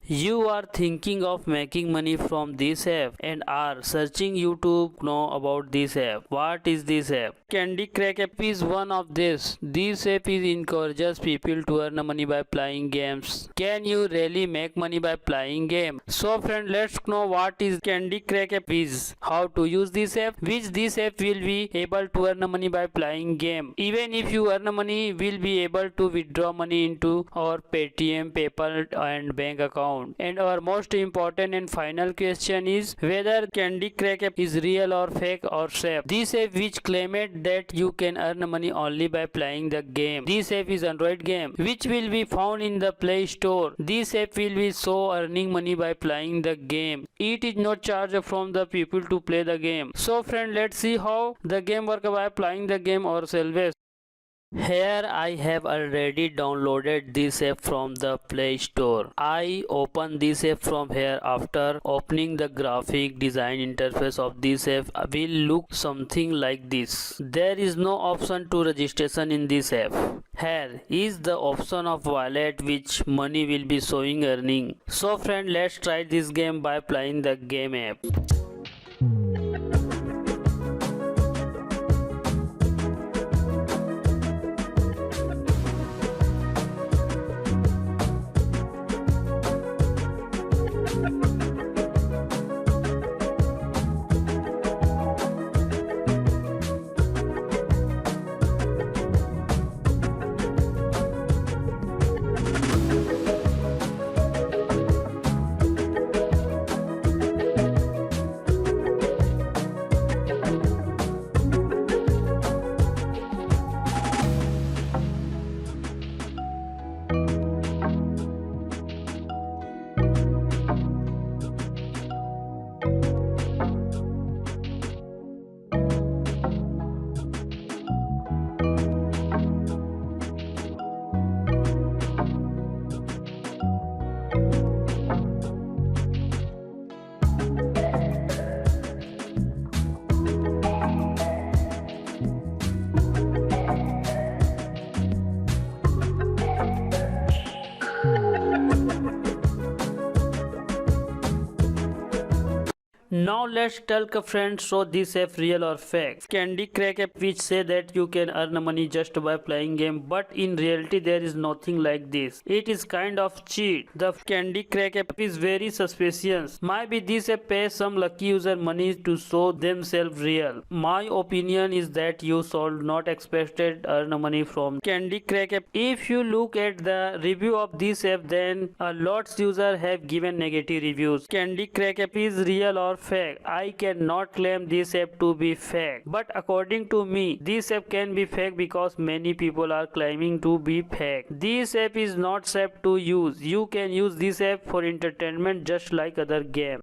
You are thinking of making money from this app and are searching YouTube know about this app. What is this app? Candy Crack app is one of this. This app is encourages people to earn money by playing games. Can you really make money by playing game? So friend, let's know what is Candy Crack app is, how to use this app, which this app will be able to earn money by playing game. Even if you earn money, will be able to withdraw money into our Paytm, PayPal and bank account. And our most important and final question is whether Candy Crack app is real or fake or safe. This app which claimed that you can earn money only by playing the game. This app is Android game which will be found in the Play Store. This app will be so earning money by playing the game. It is not charged from the people to play the game. So friend, let's see how the game work by playing the game ourselves. Here I have already downloaded this app from the Play Store. I open this app from here. After opening, the graphic design interface of this app will look something like this. There is no option to registration in this app. Here is the option of wallet which money will be showing earning. So friend, let's try this game by playing the game app. Now let's talk friends, so this app real or fake. Candy Crack app which say that you can earn money just by playing game, but in reality there is nothing like this. It is kind of cheat. The Candy Crack app is very suspicious. Maybe this app pays some lucky user money to show themselves real. My opinion is that you should not expected earn money from Candy Crack app. If you look at the review of this app, then a lots user have given negative reviews. Candy Crack app is real or fake. I cannot claim this app to be fake, but according to me, this app can be fake because many people are claiming to be fake. This app is not safe to use. You can use this app for entertainment just like other game.